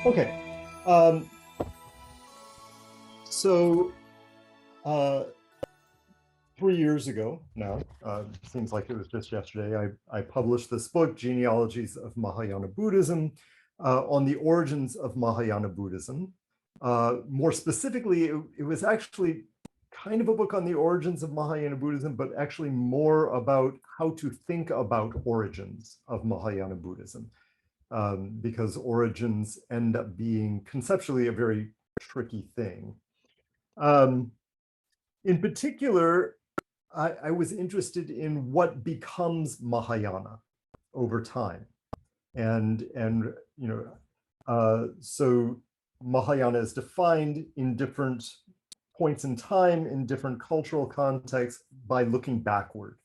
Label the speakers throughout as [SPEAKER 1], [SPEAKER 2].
[SPEAKER 1] Okay. Um, so 3 years ago now, seems like it was just yesterday, I published this book, Genealogies of Mahayana Buddhism, on the origins of Mahayana Buddhism. More specifically, it was actually kind of a book on the origins of Mahayana Buddhism, but actually more about how to think about origins of Mahayana Buddhism. Because origins end up being conceptually a very tricky thing. In particular, I was interested in what becomes Mahayana over time. So Mahayana is defined in different points in time, in different cultural contexts, by looking backward.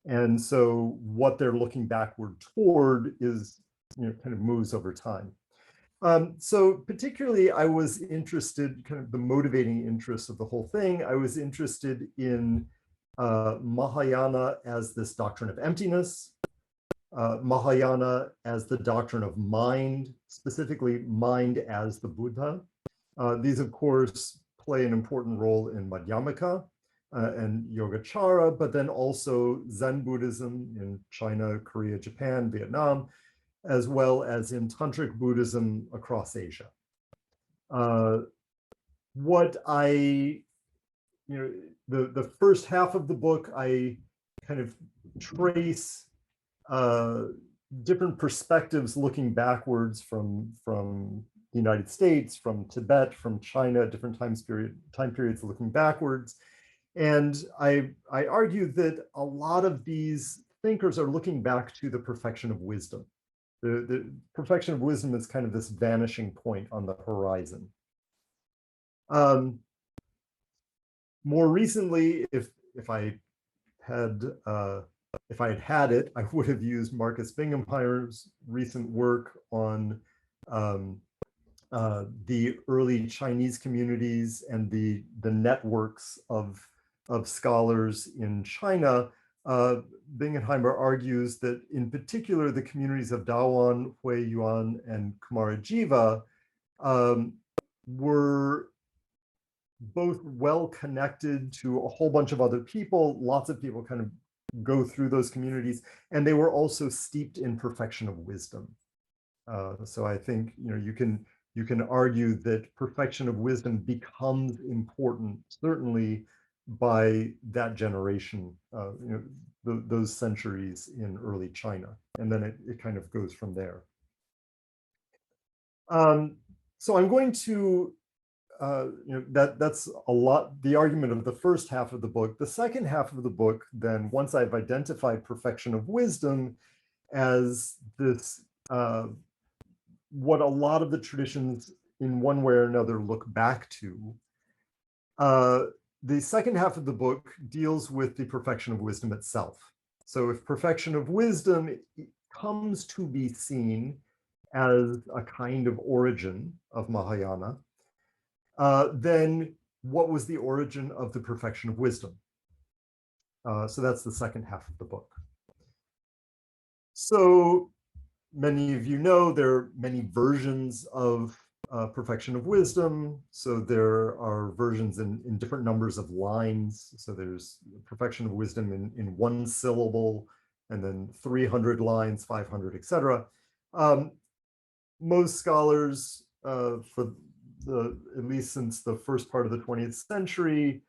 [SPEAKER 1] And so what they're looking backward toward is, kind of moves over time. So particularly, I was interested, kind of the motivating interest of the whole thing. I was interested in Mahayana as this doctrine of emptiness, Mahayana as the doctrine of mind, specifically mind as the Buddha. These, of course, play an important role in Madhyamaka and Yogacara, but then also Zen Buddhism in China, Korea, Japan, Vietnam, as well as in Tantric Buddhism across Asia. The first half of the book, I kind of trace different perspectives looking backwards from the United States, from Tibet, from China, different time periods looking backwards. And I argue that a lot of these thinkers are looking back to the perfection of wisdom. The perfection of wisdom is kind of this vanishing point on the horizon. More recently, if I had had it, I would have used Marcus Binghamheimer's recent work on the early Chinese communities and the networks of scholars in China. Bingenheimer argues that in particular, the communities of Dawan, Huiyuan, and Kumarajiva were both well connected to a whole bunch of other people. Lots of people kind of go through those communities, and they were also steeped in perfection of wisdom. So I think you can argue that perfection of wisdom becomes important, certainly by that generation, those centuries in early China, and then it kind of goes from there. So I'm going to, that's a lot, the argument of the first half of the book. The second half of the book, then, once I've identified perfection of wisdom as this, what a lot of the traditions in one way or another look back to, the second half of the book deals with the perfection of wisdom itself. So if perfection of wisdom comes to be seen as a kind of origin of Mahayana, then what was the origin of the perfection of wisdom? So that's the second half of the book. So many of you know there are many versions of perfection of wisdom. So there are versions in different numbers of lines. So there's perfection of wisdom in one syllable, and then 300 lines, 500, etc. Most scholars, at least since the first part of the 20th century,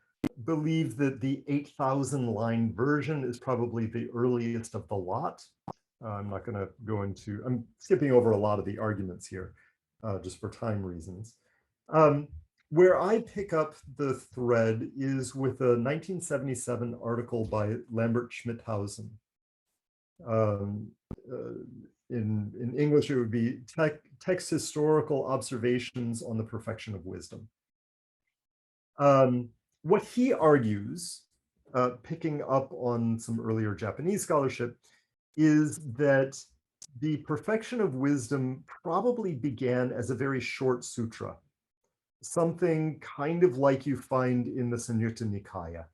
[SPEAKER 1] believe that the 8,000 line version is probably the earliest of the lot. I'm not going to go into, I'm skipping over a lot of the arguments here, just for time reasons. Where I pick up the thread is with a 1977 article by Lambert Schmidhausen. In English, it would be Text Historical Observations on the Perfection of Wisdom. What he argues, picking up on some earlier Japanese scholarship, is that the perfection of wisdom probably began as a very short sutra, something kind of like you find in the Samyutta Nikaya.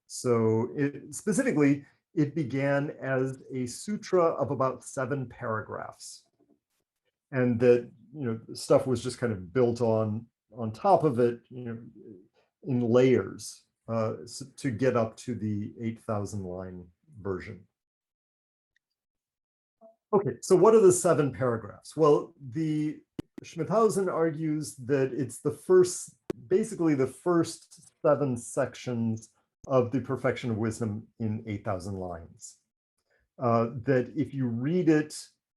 [SPEAKER 1] So specifically, it began as a sutra of about 7 paragraphs. and that stuff was just kind of built on top of it, in layers to get up to the 8,000 line version. Okay, so what are the 7 paragraphs? Well, the Schmidhausen argues that it's basically the first 7 sections of the Perfection of Wisdom in 8,000 lines. That if you read it,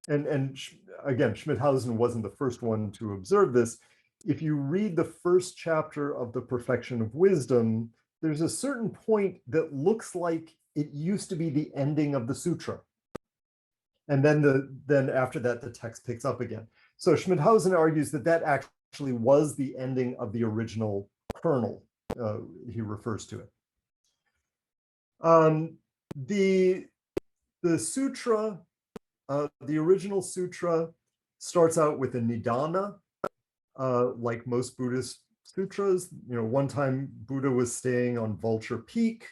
[SPEAKER 1] and again, Schmidhausen wasn't the first one to observe this. If you read the first chapter of the Perfection of Wisdom, there's a certain point that looks like it used to be the ending of the sutra. And then after that, the text picks up again. So Schmidhausen argues that that actually was the ending of the original kernel. He refers to it. The sutra, the original sutra, starts out with a nidana, like most Buddhist sutras. One time Buddha was staying on Vulture Peak.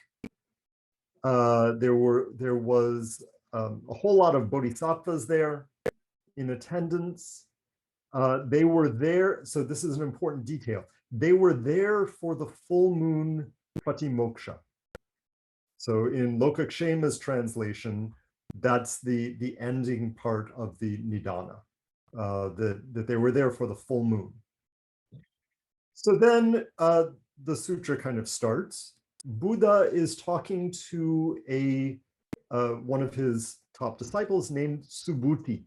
[SPEAKER 1] There was a whole lot of bodhisattvas there in attendance. They were there, so this is an important detail. They were there for the full moon pratimoksha. So in Lokakshema's translation, that's the ending part of the nidana, that they were there for the full moon. So then the sutra kind of starts. Buddha is talking to one of his top disciples named Subhuti.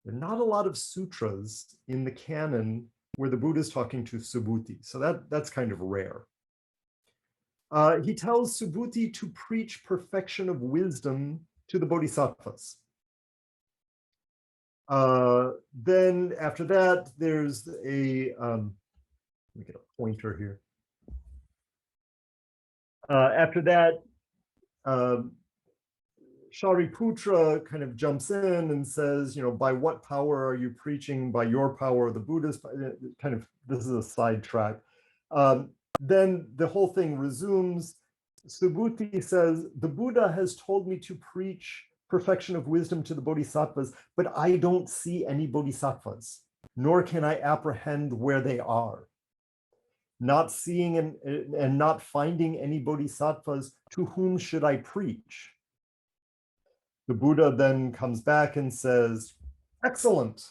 [SPEAKER 1] There are not a lot of sutras in the canon where the Buddha is talking to Subhuti, so that's kind of rare. He tells Subhuti to preach perfection of wisdom to the bodhisattvas. Then after that, there's let me get a pointer here. After that, Shariputra kind of jumps in and says, by what power are you preaching? By your power, the Buddhist, kind of, this is a sidetrack. Then the whole thing resumes. Subhuti says, the Buddha has told me to preach perfection of wisdom to the bodhisattvas, but I don't see any bodhisattvas, nor can I apprehend where they are. Not seeing and not finding any bodhisattvas, to whom should I preach? The Buddha then comes back and says, excellent.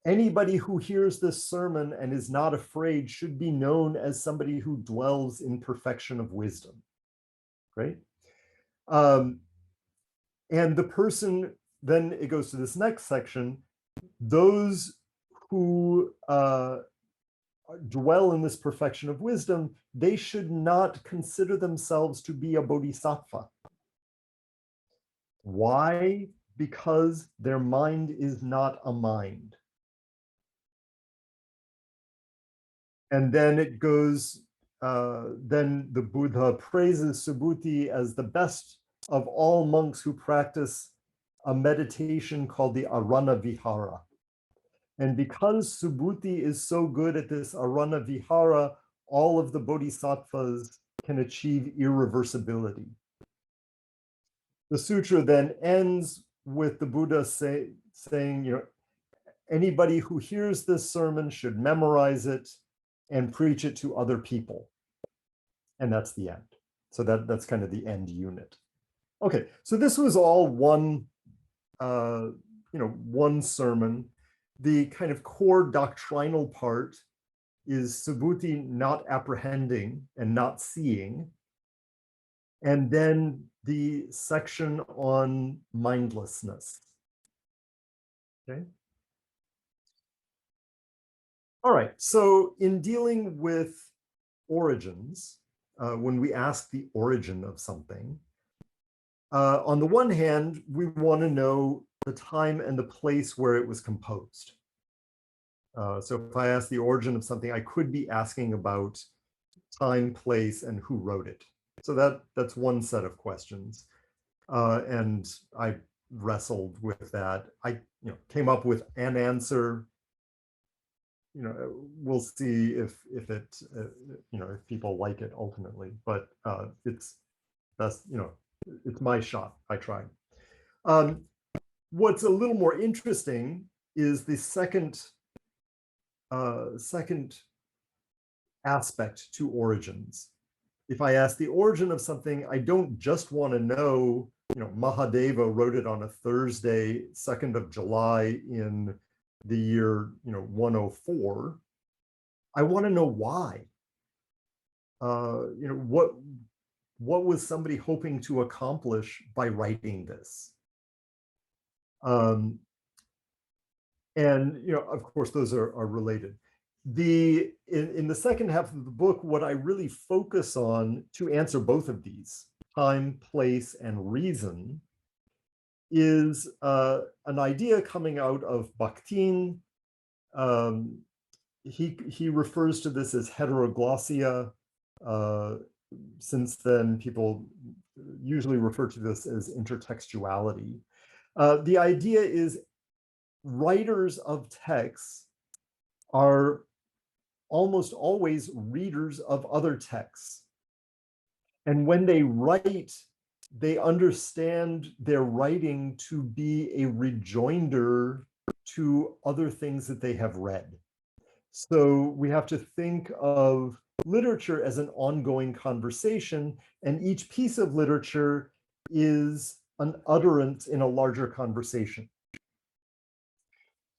[SPEAKER 1] Anybody who hears this sermon and is not afraid should be known as somebody who dwells in perfection of wisdom. Great. And the person, then it goes to this next section, those who dwell in this perfection of wisdom, they should not consider themselves to be a bodhisattva. Why? Because their mind is not a mind. And then it goes, then the Buddha praises Subhuti as the best of all monks who practice a meditation called the Arana Vihara. And because Subhuti is so good at this Arana Vihara, all of the bodhisattvas can achieve irreversibility. The sutra then ends with the Buddha saying, anybody who hears this sermon should memorize it and preach it to other people. And that's the end. So that's kind of the end unit. Okay, so this was all one sermon. The kind of core doctrinal part is Subhuti not apprehending and not seeing. And then the section on mindlessness. Okay. All right, so in dealing with origins, when we ask the origin of something, on the one hand, we want to know the time and the place where it was composed. So if I ask the origin of something, I could be asking about time, place, and who wrote it. So that's one set of questions. And I wrestled with that. I came up with an answer. We'll see if it if people like it ultimately, but it's my shot. I tried. What's a little more interesting is the second aspect to origins. If I ask the origin of something, I don't just want to know, Mahadeva wrote it on a Thursday, 2nd of July in the year, 104. I want to know why. What was somebody hoping to accomplish by writing this? And of course, those are related. In the second half of the book, what I really focus on to answer both of these, time, place, and reason, is an idea coming out of Bakhtin. He refers to this as heteroglossia. Since then, people usually refer to this as intertextuality. The idea is writers of texts are almost always readers of other texts. And when they write, they understand their writing to be a rejoinder to other things that they have read. So we have to think of literature as an ongoing conversation, and each piece of literature is an utterance in a larger conversation.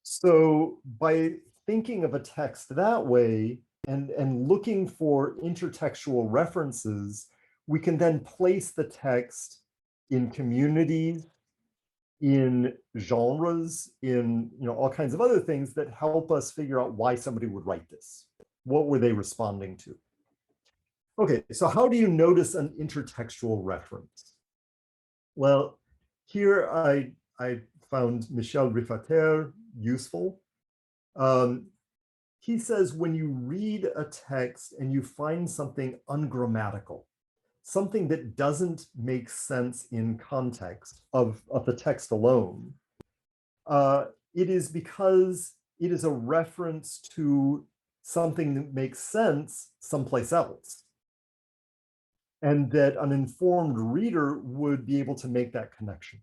[SPEAKER 1] So by thinking of a text that way and looking for intertextual references, we can then place the text in communities, in genres, in all kinds of other things that help us figure out why somebody would write this. What were they responding to? Okay, so how do you notice an intertextual reference? Well, here I found Michel Rifater useful. He says when you read a text and you find something ungrammatical, something that doesn't make sense in context of the text alone, it is because it is a reference to something that makes sense someplace else, and that an informed reader would be able to make that connection.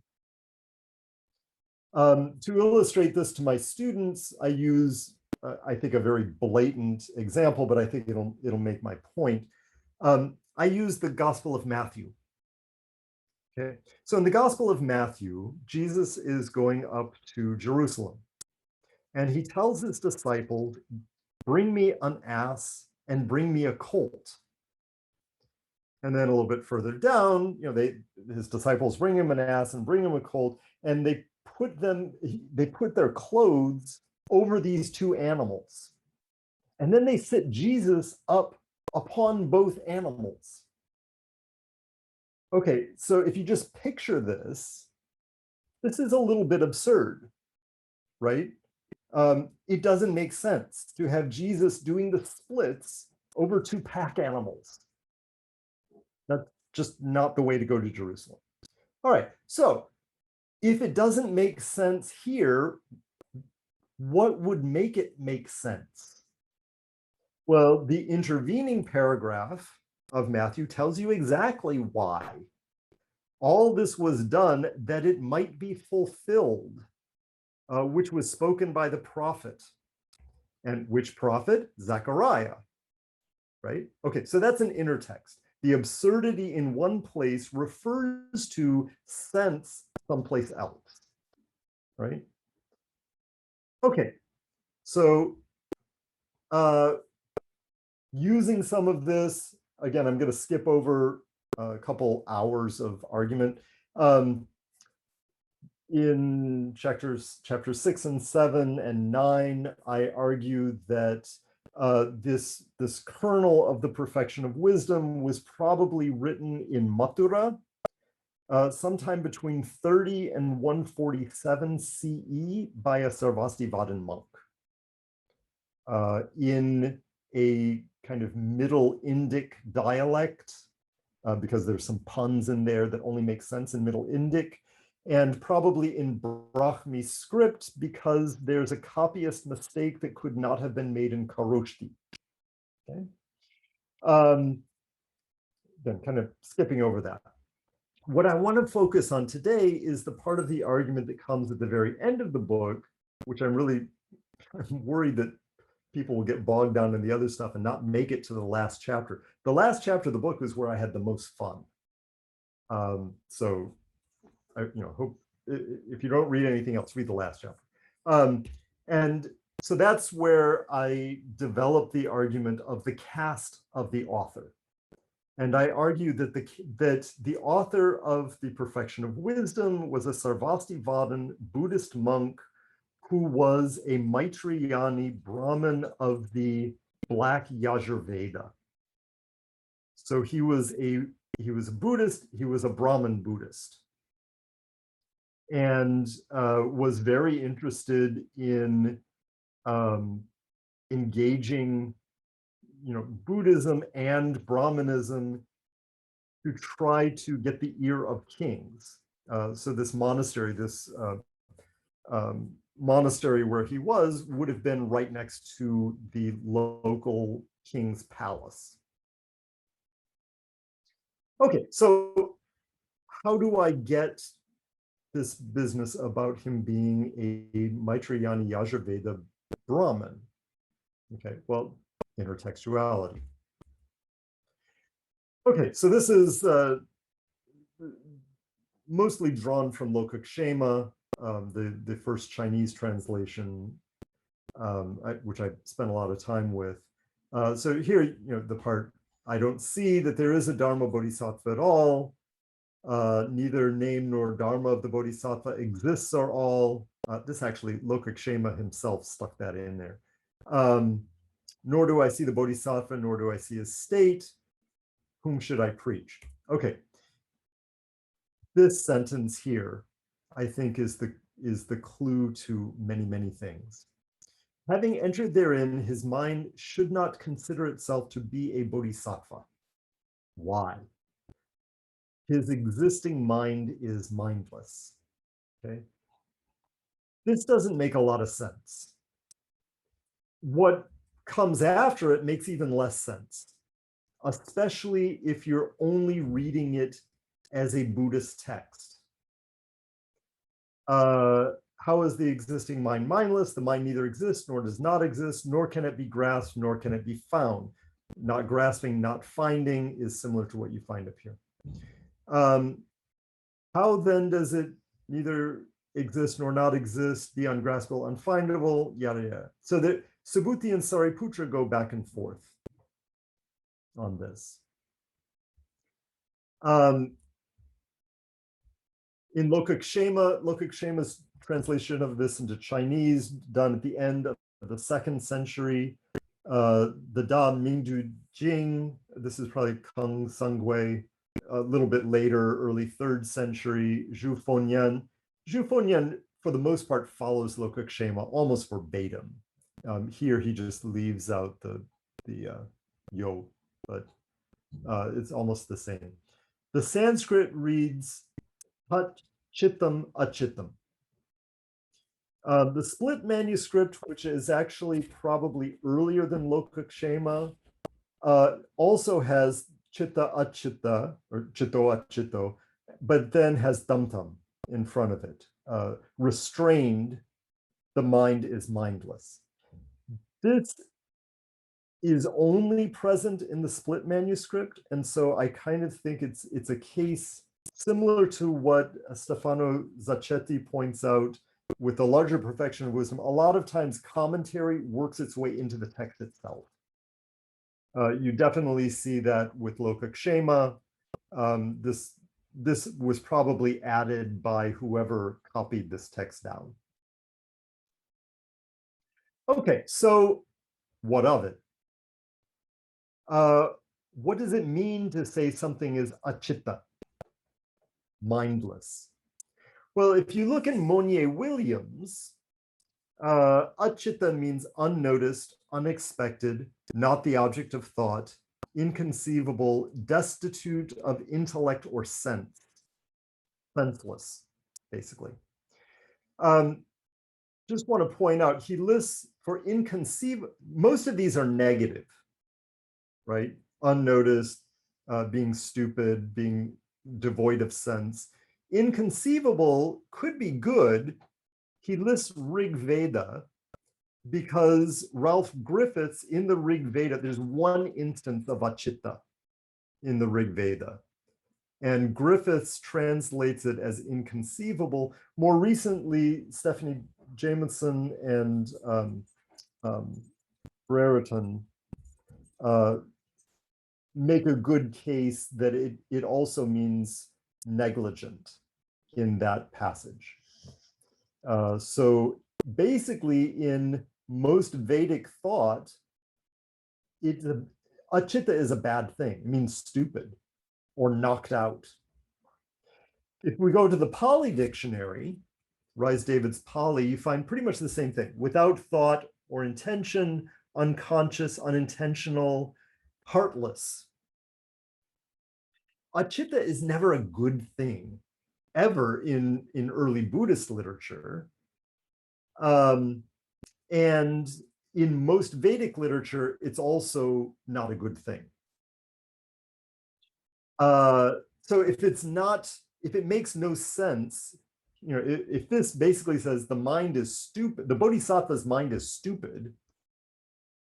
[SPEAKER 1] To illustrate this to my students, I use, I think, a very blatant example, but I think it'll make my point. I use the Gospel of Matthew. Okay, so in the Gospel of Matthew, Jesus is going up to Jerusalem, and he tells his disciples, "Bring me an ass and bring me a colt." And then a little bit further down, his disciples bring him an ass and bring him a colt, and they put their clothes over these two animals. And then they sit Jesus up upon both animals. Okay, so if you just picture this is a little bit absurd, right? It doesn't make sense to have Jesus doing the splits over two pack animals. That's just not the way to go to Jerusalem. All right, so if it doesn't make sense here, what would make it make sense? Well, the intervening paragraph of Matthew tells you exactly why. All this was done that it might be fulfilled, which was spoken by the prophet. And which prophet? Zechariah, right? Okay, so that's an intertext. The absurdity in one place refers to sense someplace else, right? Okay, so using some of this, again, I'm going to skip over a couple hours of argument. In chapters 6 and 7 and 9, I argue that this kernel of the perfection of wisdom was probably written in Mathura, sometime between 30 and 147 CE by a Sarvastivadin monk, in a kind of Middle Indic dialect, because there's some puns in there that only make sense in Middle Indic, and probably in Brahmi script because there's a copyist mistake that could not have been made in Kharoshthi. Okay. Then kind of skipping over that. What I want to focus on today is the part of the argument that comes at the very end of the book, which I'm worried that people will get bogged down in the other stuff and not make it to the last chapter. The last chapter of the book was where I had the most fun. So I hope if you don't read anything else, read the last chapter. And so that's where I developed the argument of the caste of the author. And I argue that the author of The Perfection of Wisdom was a Sarvastivadin Buddhist monk who was a Maitrayani Brahmin of the Black Yajurveda. So he was a Buddhist, he was a Brahmin Buddhist, and was very interested in engaging Buddhism and Brahmanism to try to get the ear of kings. So this monastery, monastery where he was would have been right next to the local king's palace. Okay, so how do I get this business about him being a Maitrayani Yajurveda Brahmin? Okay, well, intertextuality. Okay, so this is mostly drawn from Lokakshema, the first Chinese translation, which I spent a lot of time with. So here, the part, I don't see that there is a Dharma Bodhisattva at all. Neither name nor Dharma of the Bodhisattva exists or all. This actually, Lokakshema himself stuck that in there. Nor do I see the Bodhisattva, nor do I see his state. Whom should I preach? Okay. This sentence here, I think, is the clue to many, many things. Having entered therein, his mind should not consider itself to be a bodhisattva. Why? His existing mind is mindless. Okay. This doesn't make a lot of sense. What comes after it makes even less sense, especially if you're only reading it as a Buddhist text. How is the existing mind mindless? The mind neither exists nor does not exist, nor can it be grasped, nor can it be found. Not grasping, not finding is similar to what you find up here. How then does it neither exist nor not exist, be ungraspable, unfindable, yada, yada. So that Subhuti and Sariputra go back and forth on this. In Lokakshema's translation of this into Chinese, done at the end of the 2nd century, the Da Mingdu Jing, this is probably Keng Sungui, a little bit later, early 3rd century, Zhu Fengyan. Zhu Fengyan, for the most part, follows Lokakshema almost verbatim. Here, he just leaves out the yo, but it's almost the same. The Sanskrit reads Pat Chittam Achittam. The split manuscript, which is actually probably earlier than Lokakshema, also has Chitta Achitta, or Chitto Achitto, but then has Damtam in front of it. Restrained, the mind is mindless. This is only present in the split manuscript, and so I kind of think it's a case similar to what Stefano Zacchetti points out with the larger perfection of wisdom. A lot of times commentary works its way into the text itself. You definitely see that with Lokakshema. This was probably added by whoever copied this text down. Okay, so what of it? What does it mean to say something is achitta, mindless? Well, if you look at Monier Williams, achitta means unnoticed, unexpected, not the object of thought, inconceivable, destitute of intellect or sense, senseless, basically. Just want to point out, he lists for inconceivable, most of these are negative, right? Unnoticed, being stupid, being devoid of sense. Inconceivable could be good. he lists Rig Veda because Ralph Griffiths in the Rig Veda, there's one instance of achitta in the Rig Veda. And Griffiths translates it as inconceivable. More recently, Stephanie Jameson and Brereton make a good case that it also means negligent in that passage. So basically, in most Vedic thought, achitta is a bad thing. It means stupid or knocked out. If we go to the Pali dictionary, Rhys David's Pali, you find pretty much the same thing. Without thought or intention, unconscious, unintentional, heartless. Achitta is never a good thing, ever in early Buddhist literature. And in most Vedic literature, it's also not a good thing. So if it makes no sense, if this basically says the mind is stupid, the bodhisattva's mind is stupid,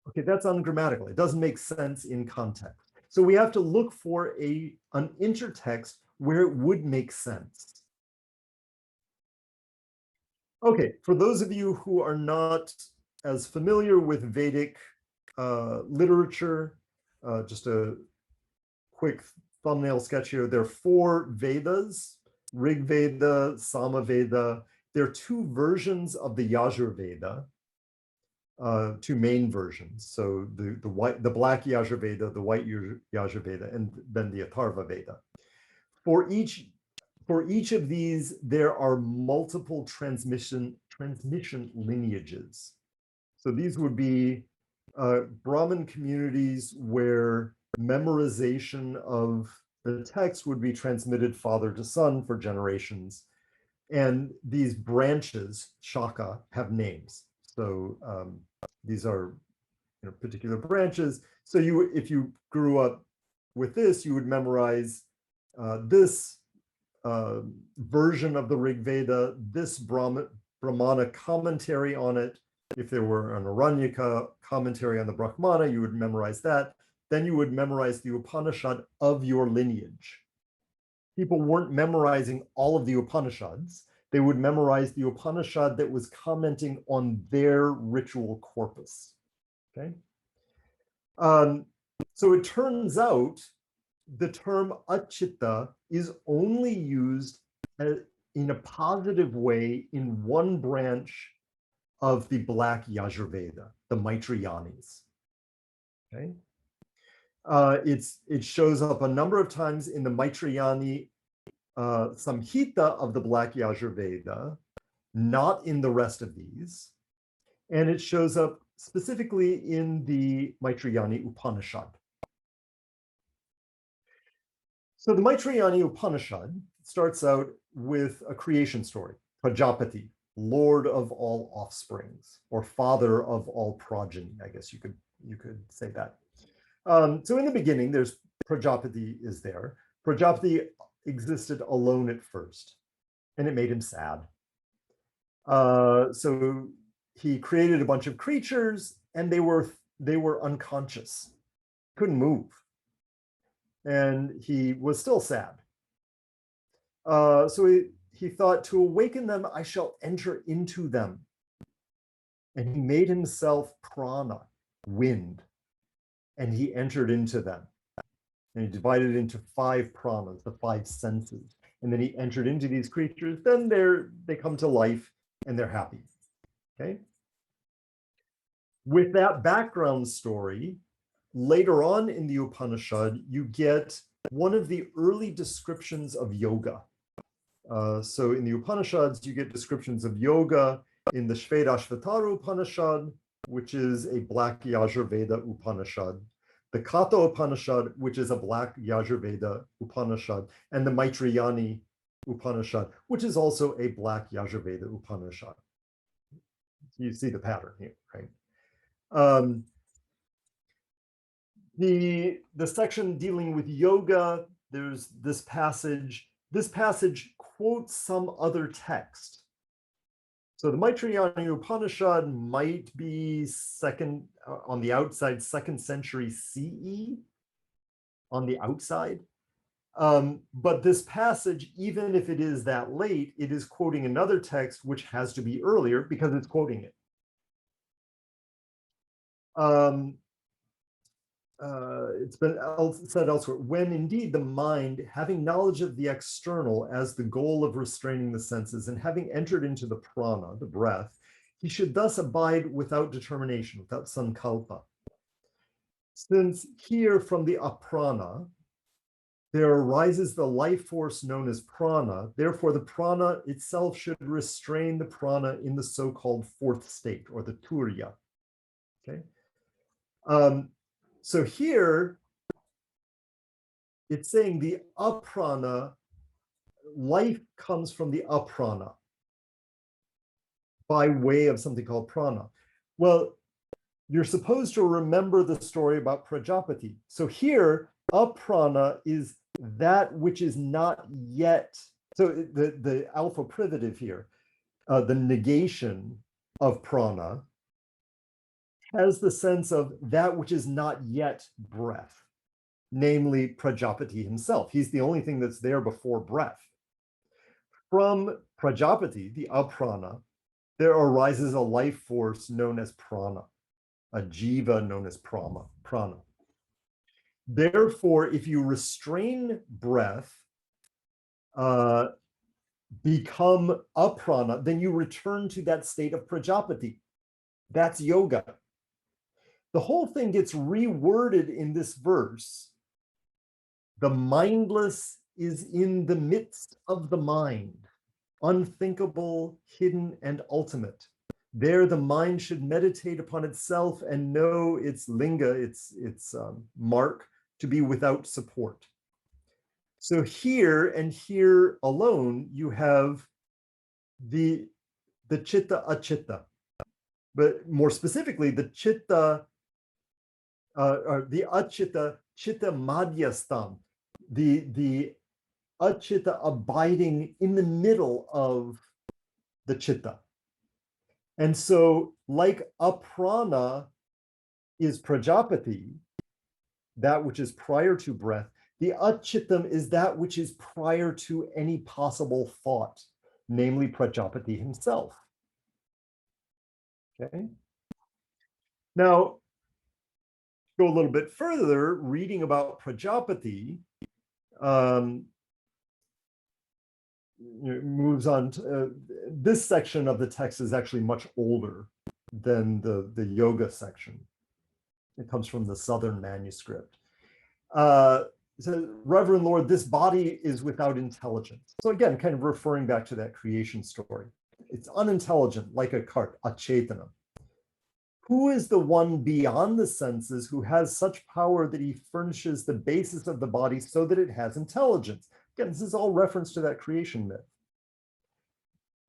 [SPEAKER 1] okay, that's ungrammatical. It doesn't make sense in context. So we have to look for an intertext where it would make sense. Okay, for those of you who are not as familiar with Vedic literature, just a quick thumbnail sketch here. There are 4 Vedas, Rig Veda, Sama Veda. There are 2 versions of the Yajur Veda, 2 main versions. So the black Yajur Veda, the white Yajur Veda, and then the Atharva Veda. For each of these, there are multiple transmission lineages. So these would be Brahmin communities where memorization of the text would be transmitted father to son for generations. And these branches, shaka, have names. So these are particular branches. So if you grew up with this, you would memorize this version of the Rig Veda, this Brahmana commentary on it. If there were an Aranyaka commentary on the Brahmana, you would memorize that. Then you would memorize the Upanishad of your lineage. People weren't memorizing all of the Upanishads. They would memorize the Upanishad that was commenting on their ritual corpus. Okay. So it turns out the term achitta is only used in a positive way in one branch of the Black Yajurveda, the Maitrayanis. Okay. It shows up a number of times in the Maitrayani Samhita of the Black Yajurveda, not in the rest of these. And it shows up specifically in the Maitrayani Upanishad. So the Maitrayani Upanishad starts out with a creation story, Prajapati, Lord of all offsprings, or father of all progeny, I guess you could say that. So in the beginning, there's Prajapati is there. Prajapati existed alone at first, and it made him sad. So he created a bunch of creatures, and they were unconscious, couldn't move, and he was still sad. So he thought, to awaken them, I shall enter into them. And he made himself prana, wind, and he entered into them. And he divided it into 5 pranas, the 5 senses. And then he entered into these creatures. Then they come to life and they're happy. Okay. With that background story, later on in the Upanishad, you get one of the early descriptions of yoga. So in the Upanishads, you get descriptions of yoga in the Shvedashvatara Upanishad, which is a Black Yajurveda Upanishad, the Katha Upanishad, which is a Black Yajurveda Upanishad, and the Maitrayani Upanishad, which is also a Black Yajurveda Upanishad. You see the pattern here, right? The section dealing with yoga, there's this passage. This passage quotes some other text. So the Maitreya Upanishad might be second on the outside, 2nd century CE on the outside. But this passage, even if it is that late, it is quoting another text which has to be earlier because it's quoting it. It's been said elsewhere, when indeed the mind, having knowledge of the external as the goal of restraining the senses, and having entered into the prana, the breath, he should thus abide without determination, without sankalpa. Since here from the aprana, there arises the life force known as prana, therefore the prana itself should restrain the prana in the so-called 4th state, or the turiya. Okay. So here, it's saying the aprana, life comes from the aprana by way of something called prana. Well, you're supposed to remember the story about Prajapati. So here, aprana is that which is not yet, so the alpha privative here, the negation of prana has the sense of that which is not yet breath, namely Prajapati himself. He's the only thing that's there before breath. From Prajapati, the aprana, there arises a life force known as prana, a jiva known as prana. Therefore, if you restrain breath, become aprana, then you return to that state of Prajapati. That's yoga. The whole thing gets reworded in this verse. The mindless is in the midst of the mind, unthinkable, hidden, and ultimate. There the mind should meditate upon itself and know its linga, its mark, to be without support. So here and here alone, you have the chitta achitta, but more specifically, the chitta, or the achitta, chitta madhyastam, the achitta abiding in the middle of the chitta. And so, like aprana is Prajapati, that which is prior to breath, the achittam is that which is prior to any possible thought, namely Prajapati himself. Okay. Now, go a little bit further, reading about Prajapati, moves on to, this section of the text is actually much older than the yoga section. It comes from the Southern manuscript. So, Reverend Lord, this body is without intelligence. So again, kind of referring back to that creation story. It's unintelligent, like a cart, achetana. Who is the one beyond the senses who has such power that he furnishes the basis of the body so that it has intelligence? Again, this is all reference to that creation myth.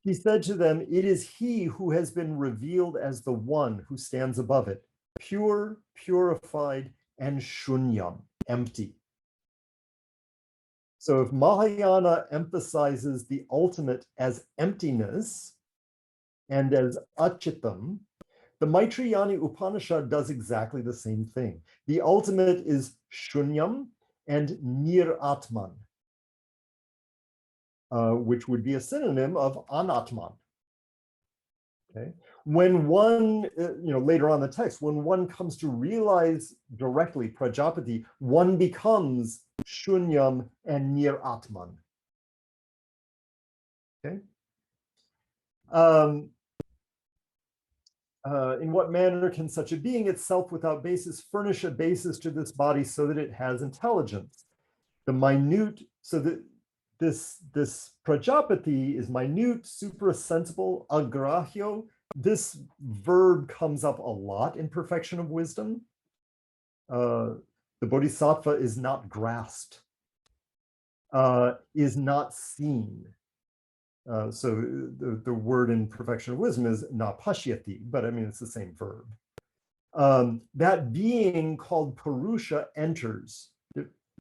[SPEAKER 1] He said to them, it is he who has been revealed as the one who stands above it, pure, purified, and shunyam, empty. So if Mahayana emphasizes the ultimate as emptiness and as achittam, the Maitrayani Upanishad does exactly the same thing. The ultimate is shunyam and nir-atman, which would be a synonym of anatman. Okay. When one, later on in the text, when one comes to realize directly Prajapati, one becomes shunyam and nir-atman. Okay. In what manner can such a being itself without basis furnish a basis to this body so that it has intelligence? The minute, so that this Prajapati is minute, suprasensible, agrahyo. This verb comes up a lot in Perfection of Wisdom. The Bodhisattva is not grasped, is not seen. So the word in Perfection of Wisdom is napashyati, but I mean, it's the same verb. That being called Purusha enters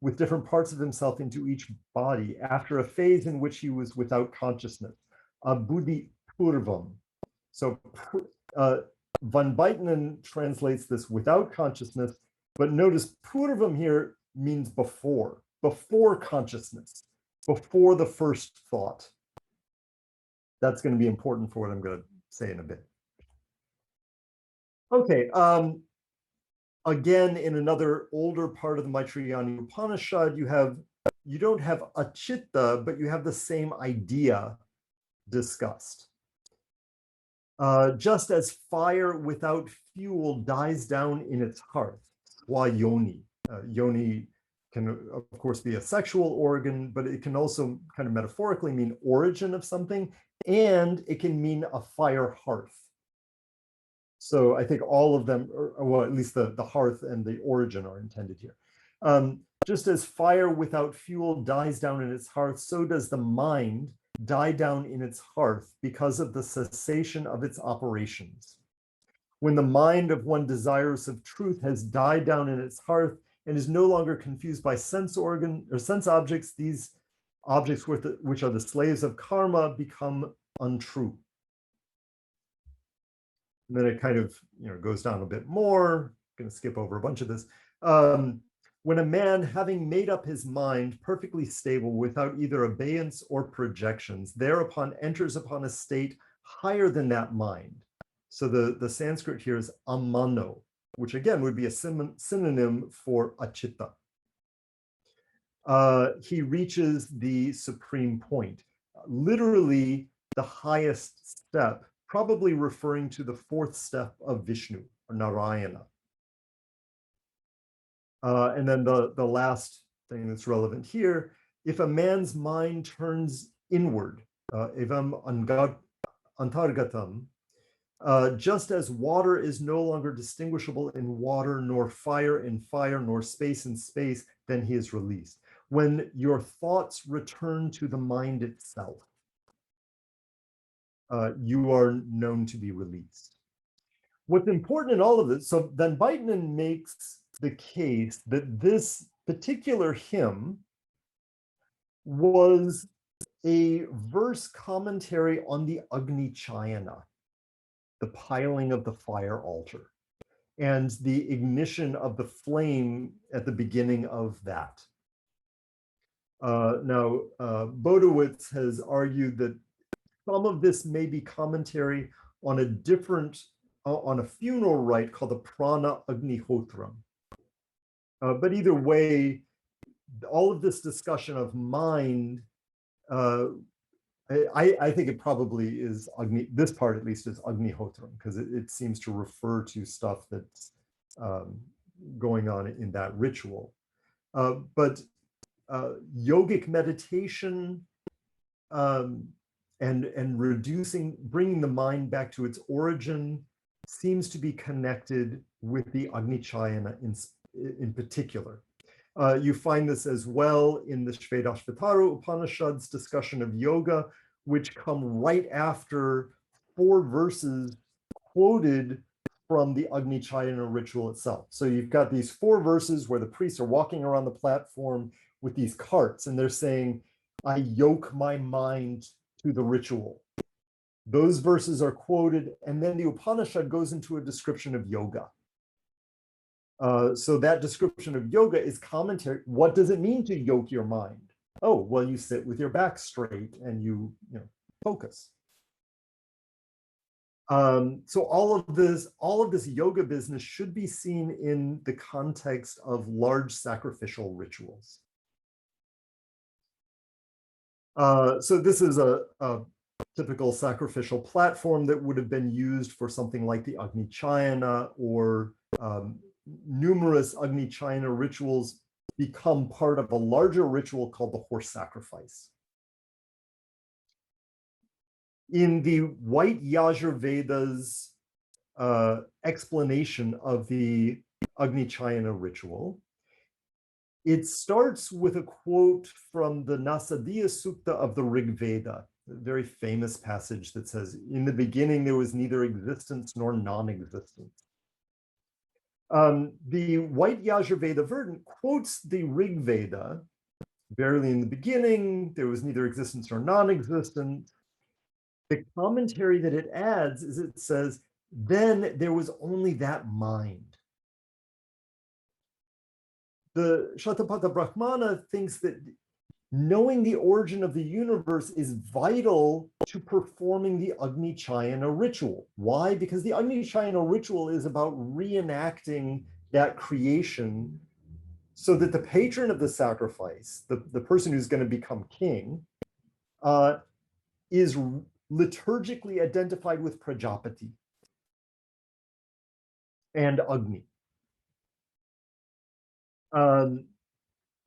[SPEAKER 1] with different parts of himself into each body after a phase in which he was without consciousness, a buddhi purvam. So von Beitenen translates this without consciousness, but notice purvam here means before consciousness, before the first thought. That's going to be important for what I'm going to say in a bit. Okay, again, in another older part of the Maitrayani Upanishad, you don't have a chitta, but you have the same idea discussed. Just as fire without fuel dies down in its hearth, swayoni. Yoni can, of course, be a sexual organ, but it can also kind of metaphorically mean origin of something, and it can mean a fire hearth. So I think all of them, or well, at least the hearth and the origin are intended here. Just as fire without fuel dies down in its hearth, so does the mind die down in its hearth because of the cessation of its operations. When the mind of one desirous of truth has died down in its hearth and is no longer confused by sense organ or sense objects, these objects which are the slaves of karma become untrue. And then it kind of goes down a bit more. I'm going to skip over a bunch of this. When a man, having made up his mind perfectly stable without either abeyance or projections, thereupon enters upon a state higher than that mind. So the Sanskrit here is amano, which again would be a synonym for achitta. He reaches the supreme point, literally the highest step, probably referring to the fourth step of Vishnu, or Narayana. And then the last thing that's relevant here, if a man's mind turns inward, evam antargatam, just as water is no longer distinguishable in water, nor fire in fire, nor space in space, then he is released. When your thoughts return to the mind itself, you are known to be released. What's important in all of this, so then Beitenen makes the case that this particular hymn was a verse commentary on the Agni Chayana, the piling of the fire altar, and the ignition of the flame at the beginning of that. Now, Bodowitz has argued that some of this may be commentary on a different, on a funeral rite called the Prana Agnihotram. But either way, all of this discussion of mind, I think it probably is this part at least is Agnihotram, because it seems to refer to stuff that's going on in that ritual. But yogic meditation and bringing the mind back to its origin seems to be connected with the Agni Chayana in particular. You find this as well in the Shvedashvatara Upanishad's discussion of yoga, which come right after 4 verses quoted from the Agni Chayana ritual itself. So you've got these 4 verses where the priests are walking around the platform with these carts, and they're saying, I yoke my mind to the ritual. Those verses are quoted, and then the Upanishad goes into a description of yoga. So that description of yoga is commentary. What does it mean to yoke your mind? Oh, well, you sit with your back straight and you focus. So all of this yoga business should be seen in the context of large sacrificial rituals. So this is a typical sacrificial platform that would have been used for something like the Agni Chayana, or numerous Agni Chayana rituals become part of a larger ritual called the horse sacrifice. In the White Yajurveda's explanation of the Agni Chayana ritual, it starts with a quote from the Nasadiya Sukta of the Rig Veda, a very famous passage that says, in the beginning there was neither existence nor non-existence. The White Yajurveda version quotes the Rig Veda, barely in the beginning, there was neither existence nor non-existence. The commentary that it adds is it says, then there was only that mind. The Shatapatha Brahmana thinks that knowing the origin of the universe is vital to performing the Agni Chayana ritual. Why? Because the Agni Chayana ritual is about reenacting that creation so that the patron of the sacrifice, the person who's going to become king, is liturgically identified with Prajapati and Agni.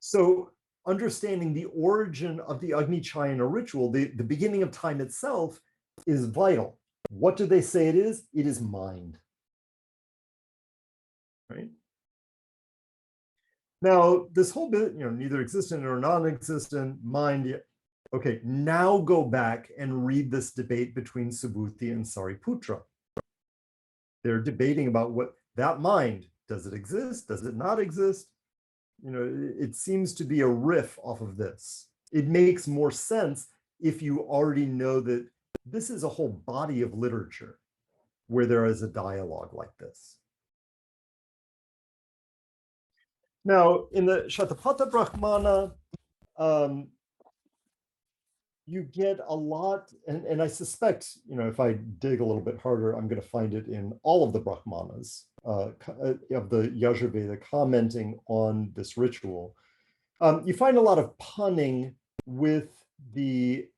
[SPEAKER 1] So understanding the origin of the Agni Chayana ritual, the beginning of time itself, is vital. What do they say it is? It is mind. Right? Now, this whole bit, neither existent nor non-existent, mind. Okay, now go back and read this debate between Subhuti and Sariputra. They're debating about what that mind, does it exist? Does it not exist? It seems to be a riff off of this. It makes more sense if you already know that this is a whole body of literature where there is a dialogue like this. Now, in the Shatapatha Brahmana, you get a lot, and I suspect, if I dig a little bit harder, I'm going to find it in all of the Brahmanas of the Yajurveda commenting on this ritual. You find a lot of punning with the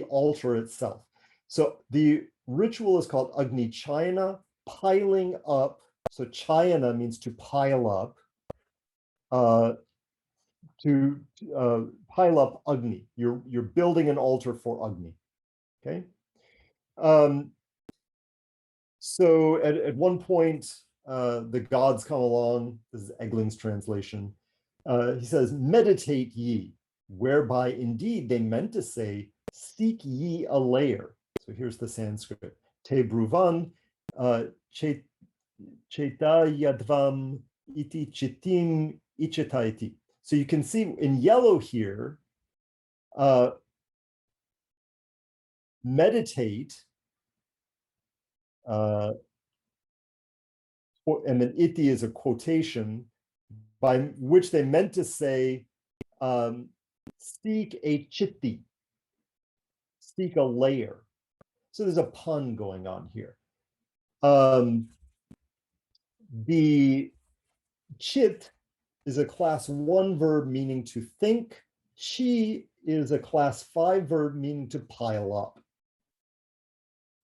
[SPEAKER 1] altar itself. So the ritual is called Agni Chayana, piling up. So Chayana means to pile up. To pile up Agni. You're building an altar for Agni. Okay. So at one point, the gods come along. This is Eglin's translation. He says, meditate ye, whereby indeed they meant to say, seek ye a layer. So here's the Sanskrit. Te bruvan chetayadvam iti chitim ichitaiti. So you can see in yellow here, meditate, and then iti is a quotation by which they meant to say, seek a chitti, seek a layer. So there's a pun going on here. The chit is a class 1 verb meaning to think. Chi is a class 5 verb meaning to pile up.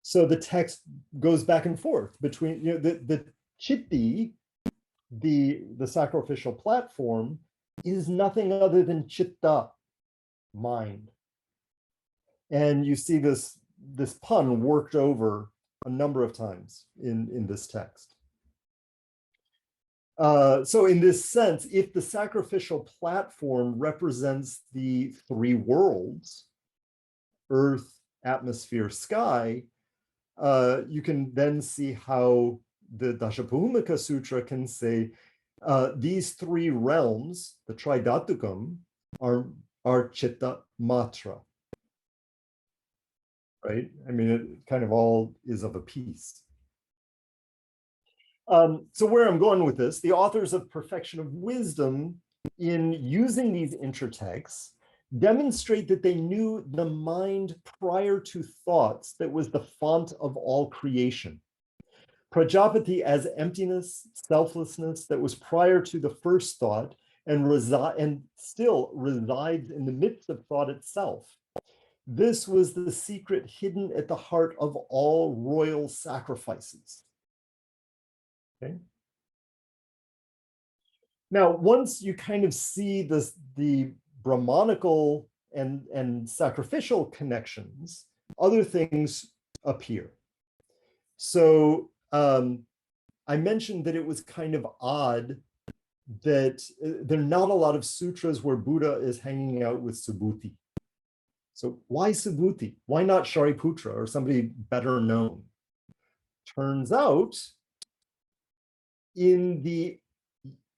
[SPEAKER 1] So the text goes back and forth between the chitti, the sacrificial platform, is nothing other than chitta, mind. And you see this pun worked over a number of times in this text. So in this sense, if the sacrificial platform represents the 3 worlds, earth, atmosphere, sky, you can then see how the Dashabhumika Sutra can say these 3 realms, the Tridhatukam, are chitta matra. Right? I mean, it kind of all is of a piece. So where I'm going with this, the authors of Perfection of Wisdom, in using these intertexts, demonstrate that they knew the mind prior to thoughts that was the font of all creation. Prajapati as emptiness, selflessness that was prior to the first thought and still resides in the midst of thought itself. This was the secret hidden at the heart of all royal sacrifices. Okay. Now, once you kind of see the Brahmanical and sacrificial connections, other things appear. So I mentioned that it was kind of odd that there are not a lot of sutras where Buddha is hanging out with Subhuti. So why Subhuti? Why not Shariputra or somebody better known? Turns out, in the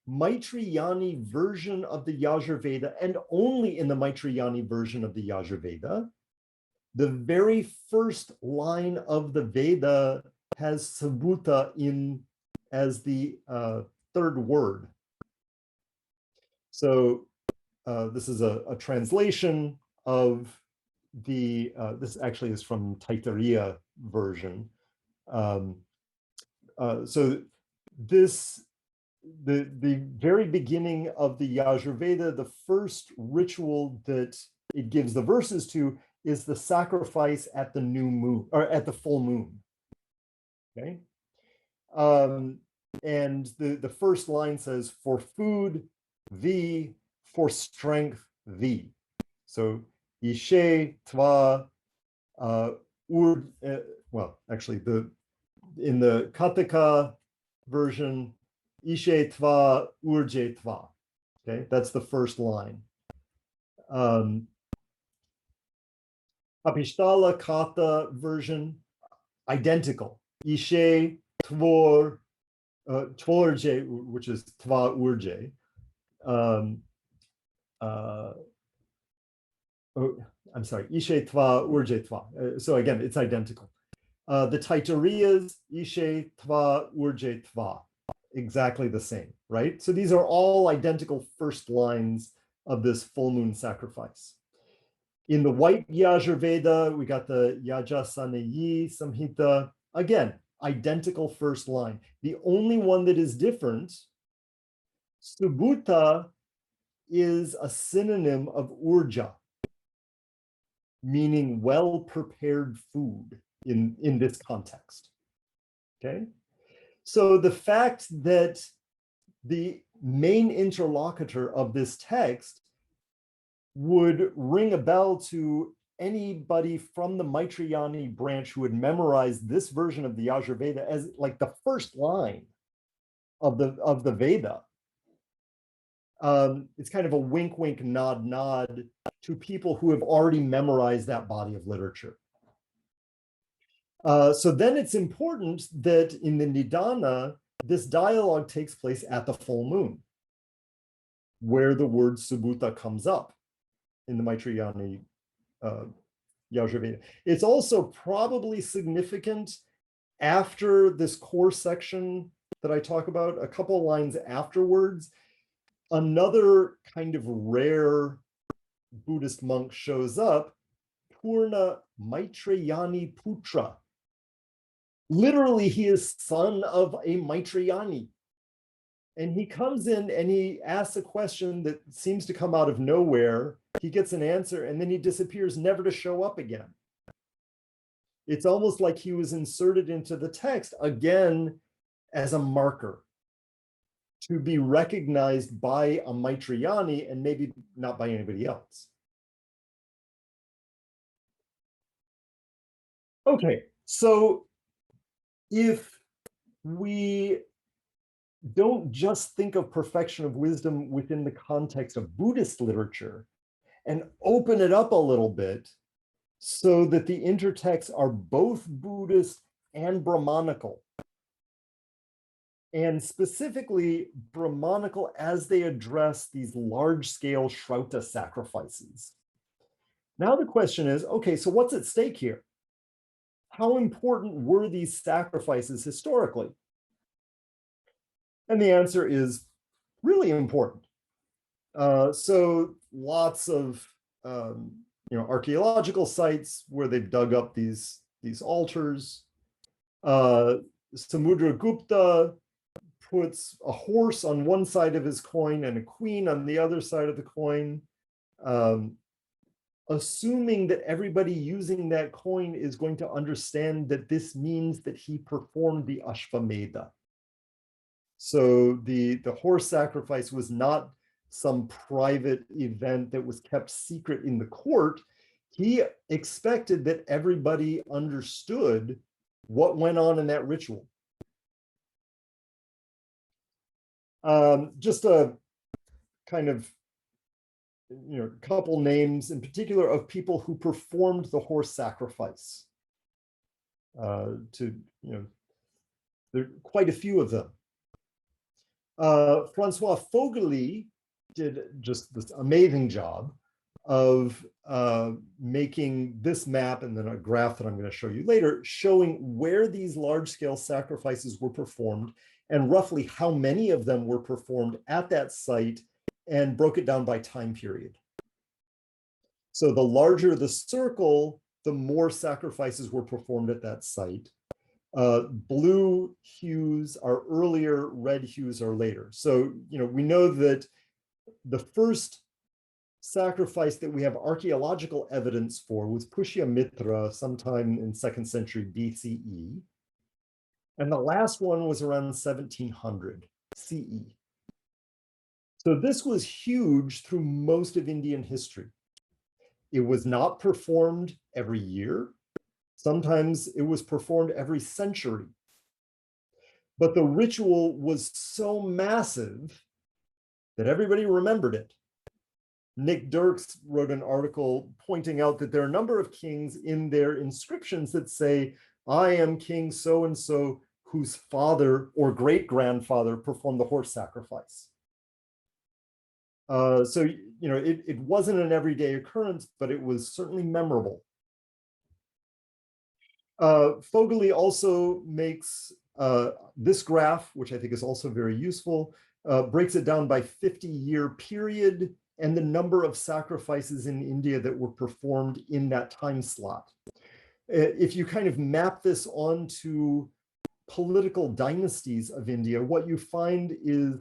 [SPEAKER 1] Maitrayani version of the Yajurveda, and only in the Maitrayani version of the Yajurveda, The very first line of the Veda has Subhuta in as the third word. So this is a translation of the, this actually is from Taittiriya version. So this, the very beginning of the Yajurveda, the first ritual that it gives the verses to is the sacrifice at the new moon, or at the full moon. Okay. And the first line says, for food, thee, for strength, thee. So, Ishe, Tva, well, actually, in the Kataka version, Ishe Tva, Urje Tva. Okay, that's the first line. Apishtala Kata version, identical. Ishe Tvor, Tvorje, which is Tva Urje. I'm sorry, Ishe Tva Urje Tva. So again, it's identical. The Taittiriya's Ishe Tva Urje Tva, exactly the same, right? So these are all identical first lines of this full moon sacrifice. In the white Yajurveda, we got the Yajasaneyi Samhita, again, identical first line. The only one that is different, Subhuta is a synonym of urja, meaning well-prepared food in this context. Okay, so the fact that the main interlocutor of this text would ring a bell to anybody from the Maitrayani branch who had memorized this version of the Yajurveda as like the first line of the Veda. It's kind of a wink, wink, nod, nod to people who have already memorized that body of literature. So then it's important that in the Nidana, this dialogue takes place at the full moon, where the word Subhuta comes up in the Maitrayani Yajurveda. It's also probably significant after this core section that I talk about, a couple lines afterwards, another kind of rare Buddhist monk shows up, Purna Maitrayani Putra. Literally, he is son of a Maitrayani. And he comes in and he asks a question that seems to come out of nowhere. He gets an answer and then he disappears, never to show up again. It's almost like he was inserted into the text again as a marker to be recognized by a Maitrayani and maybe not by anybody else. Okay, so if we don't just think of perfection of wisdom within the context of Buddhist literature and open it up a little bit so that the intertexts are both Buddhist and Brahmanical, and specifically Brahmanical as they address these large-scale Srauta sacrifices. Now the question is, okay, so what's at stake here? How important were these sacrifices historically? And the answer is really important. So lots of archaeological sites where they've dug up these altars. Samudragupta puts a horse on one side of his coin and a queen on the other side of the coin, assuming that everybody using that coin is going to understand that this means that he performed the Ashvamedha. So the horse sacrifice was not some private event that was kept secret in the court. He expected that everybody understood what went on in that ritual. Just a kind of couple names in particular of people who performed the horse sacrifice. There are quite a few of them. Francois Fogely did just this amazing job of making this map and then a graph that I'm going to show you later, showing where these large-scale sacrifices were performed and roughly how many of them were performed at that site, and broke it down by time period. So the larger the circle, the more sacrifices were performed at that site. Blue hues are earlier, red hues are later. So, we know that the first sacrifice that we have archaeological evidence for was Pushyamitra sometime in 2nd century BCE. And the last one was around 1700 CE. So this was huge through most of Indian history. It was not performed every year. Sometimes it was performed every century. But the ritual was so massive that everybody remembered it. Nick Dirks wrote an article pointing out that there are a number of kings in their inscriptions that say, I am king so-and-so whose father or great-grandfather performed the horse sacrifice. So, it wasn't an everyday occurrence, but it was certainly memorable. Fogeley also makes this graph, which I think is also very useful, breaks it down by 50-year period and the number of sacrifices in India that were performed in that time slot. If you kind of map this onto political dynasties of India, what you find is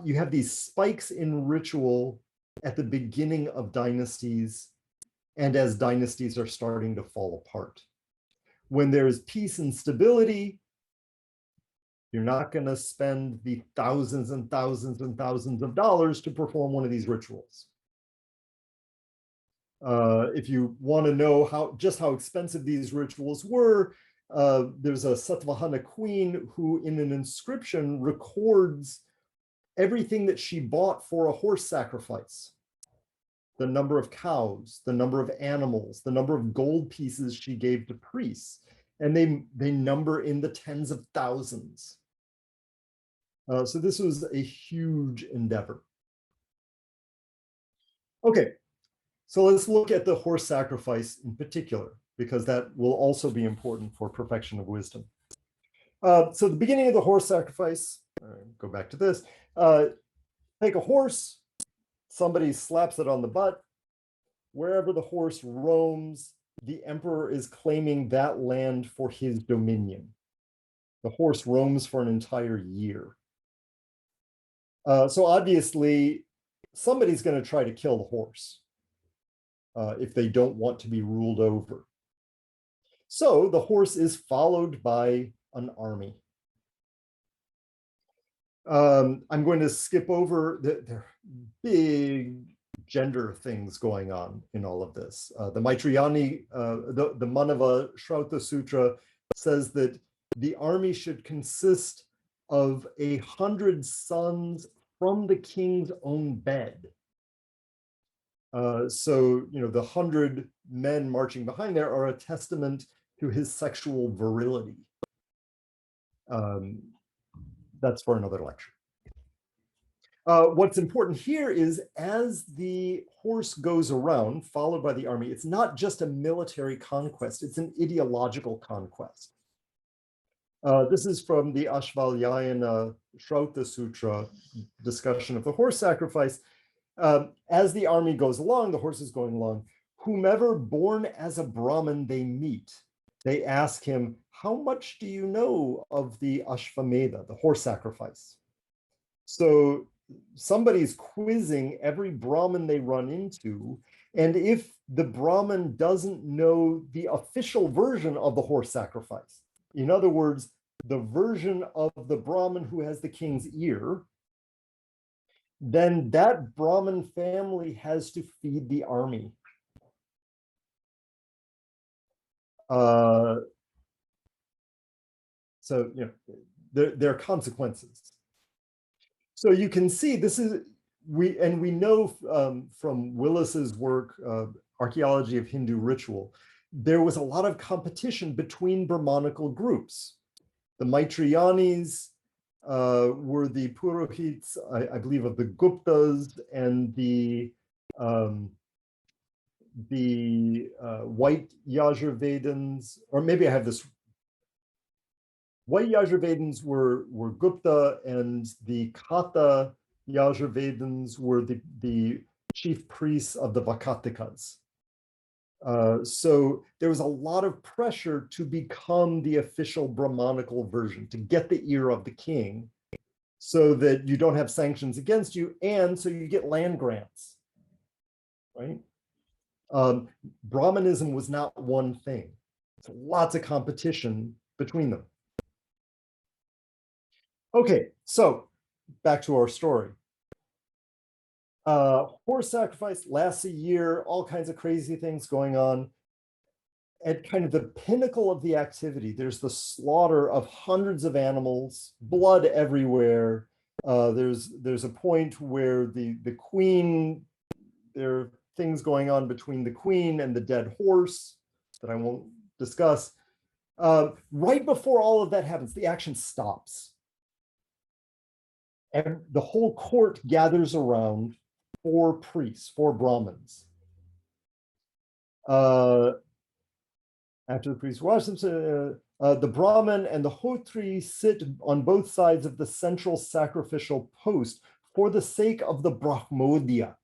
[SPEAKER 1] you have these spikes in ritual at the beginning of dynasties and as dynasties are starting to fall apart. When there's peace and stability, you're not going to spend the thousands and thousands and thousands of dollars to perform one of these rituals. If you want to know just how expensive these rituals were, there's a Satvahana queen who in an inscription records everything that she bought for a horse sacrifice. The number of cows, the number of animals, the number of gold pieces she gave to priests. And they number in the tens of thousands. So this was a huge endeavor. Okay, so let's look at the horse sacrifice in particular, because that will also be important for perfection of wisdom. So the beginning of the horse sacrifice, go back to this, take a horse, somebody slaps it on the butt. Wherever the horse roams, the emperor is claiming that land for his dominion. The horse roams for an entire year. So obviously, somebody's going to try to kill the horse if they don't want to be ruled over. So the horse is followed by an army. I'm going to skip over there are big gender things going on in all of this. The Maitrayani, the Manava Srauta Sutra says that the army should consist of 100 sons from the king's own bed. So, the 100 men marching behind there are a testament to his sexual virility. That's for another lecture. What's important here is as the horse goes around, followed by the army, it's not just a military conquest, it's an ideological conquest. This is from the Ashvalyayana Srauta Sutra discussion of the horse sacrifice. As the army goes along, the horse is going along, whomever born as a Brahmin they meet, they ask him, how much do you know of the Ashvamedha, the horse sacrifice? So somebody's quizzing every Brahmin they run into, and if the Brahmin doesn't know the official version of the horse sacrifice, in other words, the version of the Brahmin who has the king's ear, then that Brahmin family has to feed the army. So, there are consequences. So you can see this is, we know from Willis's work, Archaeology of Hindu Ritual, there was a lot of competition between Brahmanical groups. The Maitrayanis were the Purohits, I believe, of the Guptas, and the the white Yajurvedans, or maybe I have this. White Yajurvedans were Gupta, and the Kata Yajurvedans were the chief priests of the Vakatikas. So there was a lot of pressure to become the official Brahmanical version, to get the ear of the king, so that you don't have sanctions against you, and so you get land grants, right? Brahmanism was not one thing. It's lots of competition between them. Okay, so back to our story. Horse sacrifice lasts a year, all kinds of crazy things going on. At kind of the pinnacle of the activity, there's the slaughter of hundreds of animals, blood everywhere. There's a point where the queen, there are things going on between the queen and the dead horse that I won't discuss. Right before all of that happens, the action stops. And the whole court gathers around 4 priests, 4 Brahmins. After the priests watch them, the Brahmin and the Hotri sit on both sides of the central sacrificial post for the sake of the Brahmodya.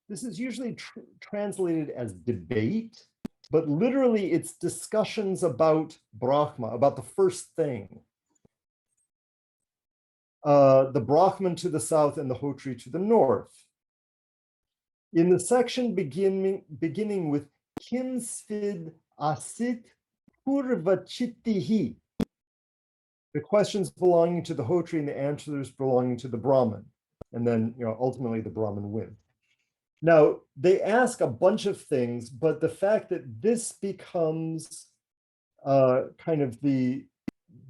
[SPEAKER 1] This is usually translated as debate, but literally it's discussions about Brahma, about the first thing. The Brahman to the south and the Hotri to the north. In the section beginning with Kim Svid Asit Purvachittihi, the questions belonging to the Hotri and the answers belonging to the Brahman, and then ultimately the Brahman win. Now they ask a bunch of things, but the fact that this becomes kind of the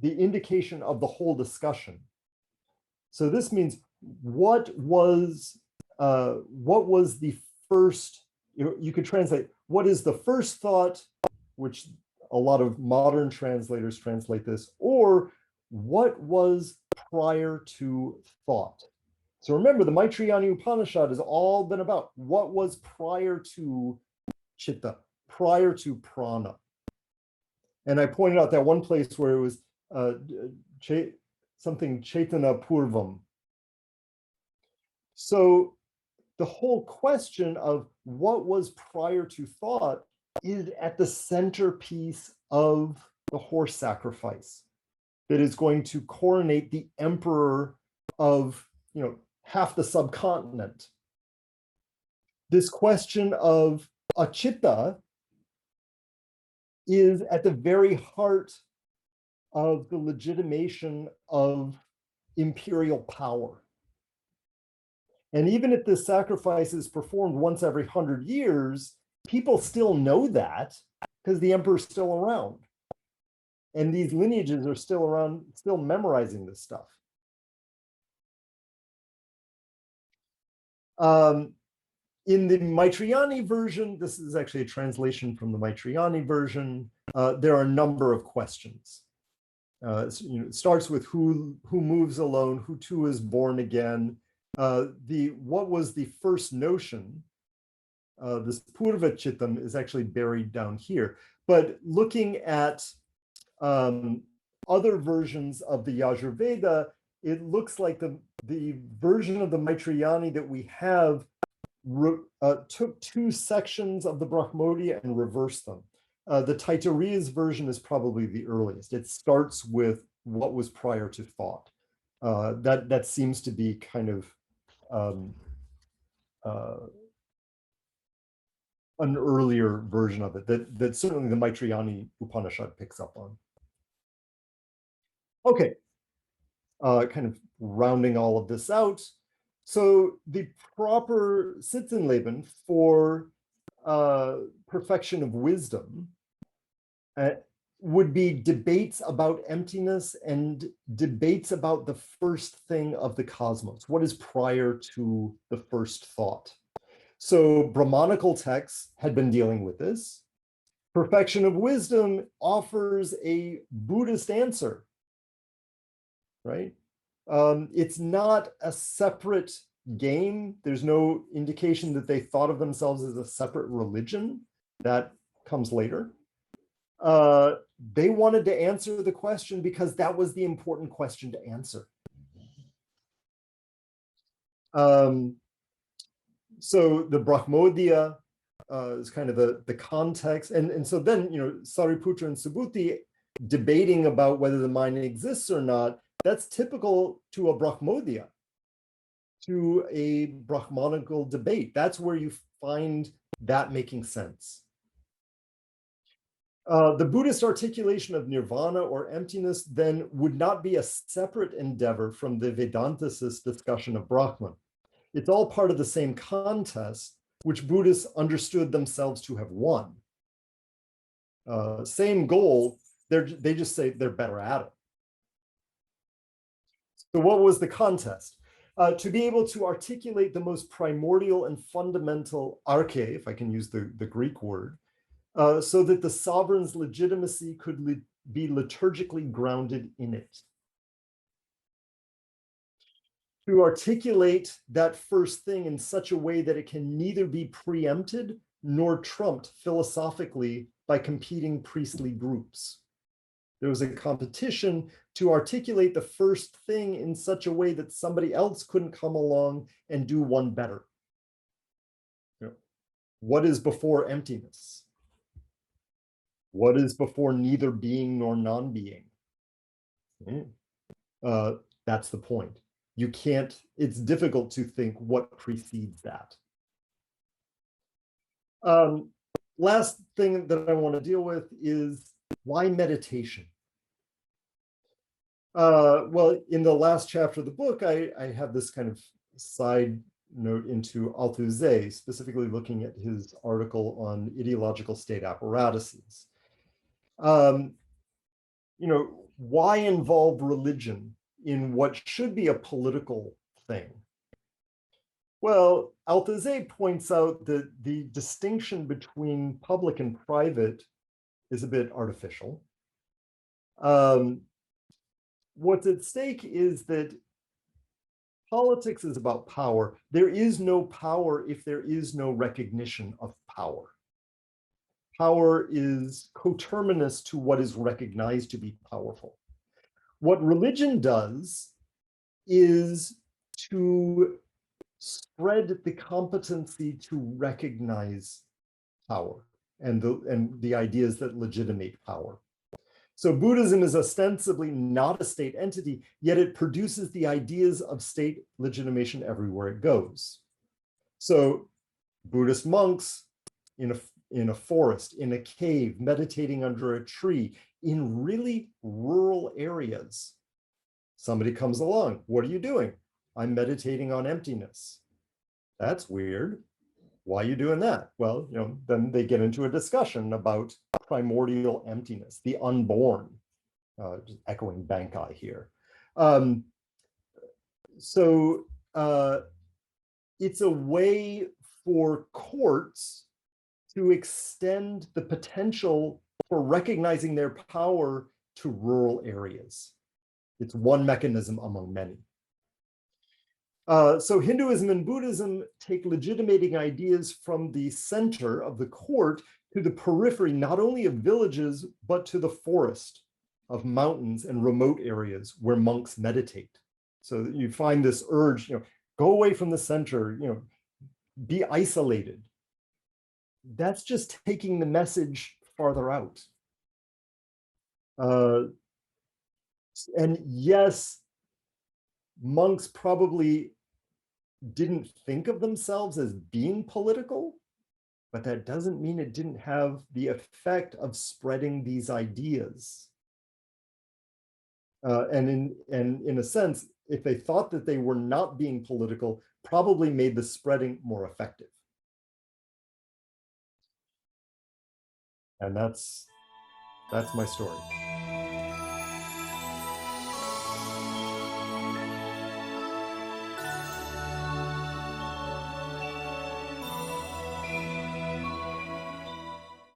[SPEAKER 1] indication of the whole discussion. So this means what was the first, you could translate, what is the first thought, which a lot of modern translators translate this, or what was prior to thought. So remember, the Maitrayani Upanishad has all been about what was prior to chitta, prior to prana. And I pointed out that one place where it was something Chaitana Purvam. So the whole question of what was prior to thought is at the centerpiece of the horse sacrifice that is going to coronate the emperor of half the subcontinent. This question of achitta is at the very heart of the legitimation of imperial power. And even if this sacrifice is performed once every 100 years, people still know that because the emperor's still around. And these lineages are still around, still memorizing this stuff. In the Maitrayani version, this is actually a translation from the Maitrayani version, there are a number of questions. It starts with who moves alone, who too is born again. What was the first notion? This Purva Chittam is actually buried down here. But looking at other versions of the Yajurveda, it looks like the version of the Maitrayani that we have took 2 sections of the Brahmodya and reversed them. The Taittiriya's version is probably the earliest. It starts with what was prior to thought. That seems to be kind of an earlier version of it that certainly the Maitrayani Upanishad picks up on. Okay, kind of rounding all of this out. So the proper Sitzenleben for perfection of wisdom would be debates about emptiness and debates about the first thing of the cosmos. What is prior to the first thought? So Brahmanical texts had been dealing with this. Perfection of wisdom offers a Buddhist answer, right? It's not a separate game. There's no indication that they thought of themselves as a separate religion. That comes later. They wanted to answer the question because that was the important question to answer. So the Brahmodya is kind of the context. And so then, Sariputra and Subhuti debating about whether the mind exists or not, that's typical to a Brahmodya, to a Brahmanical debate. That's where you find that making sense. The Buddhist articulation of nirvana or emptiness then would not be a separate endeavor from the Vedantist discussion of Brahman. It's all part of the same contest, which Buddhists understood themselves to have won. Same goal, they just say they're better at it. So what was the contest? To be able to articulate the most primordial and fundamental arche, if I can use the Greek word, so that the sovereign's legitimacy could be liturgically grounded in it. To articulate that first thing in such a way that it can neither be preempted nor trumped philosophically by competing priestly groups. There was a competition to articulate the first thing in such a way that somebody else couldn't come along and do one better. What is before emptiness? What is before neither being nor non-being? That's the point. You can't, it's difficult to think what precedes that. Last thing that I want to deal with is why meditation? Well, in the last chapter of the book, I have this kind of side note into Althusser, specifically looking at his article on ideological state apparatuses. Why involve religion in what should be a political thing? Well, Althusser points out that the distinction between public and private is a bit artificial. What's at stake is that politics is about power. There is no power if there is no recognition of power. Power is coterminous to what is recognized to be powerful. What religion does is to spread the competency to recognize power and the ideas that legitimate power. So Buddhism is ostensibly not a state entity, yet it produces the ideas of state legitimation everywhere it goes. So Buddhist monks in a forest, in a cave, meditating under a tree, in really rural areas. Somebody comes along, what are you doing? I'm meditating on emptiness. That's weird. Why are you doing that? Well, then they get into a discussion about primordial emptiness, the unborn, just echoing Bankai here. So it's a way for courts to extend the potential for recognizing their power to rural areas. It's one mechanism among many. So Hinduism and Buddhism take legitimating ideas from the center of the court to the periphery, not only of villages, but to the forest of mountains and remote areas where monks meditate. So you find this urge, go away from the center, be isolated. That's just taking the message farther out. And yes, monks probably didn't think of themselves as being political, but that doesn't mean it didn't have the effect of spreading these ideas. And in a sense, if they thought that they were not being political, probably made the spreading more effective. And that's my story.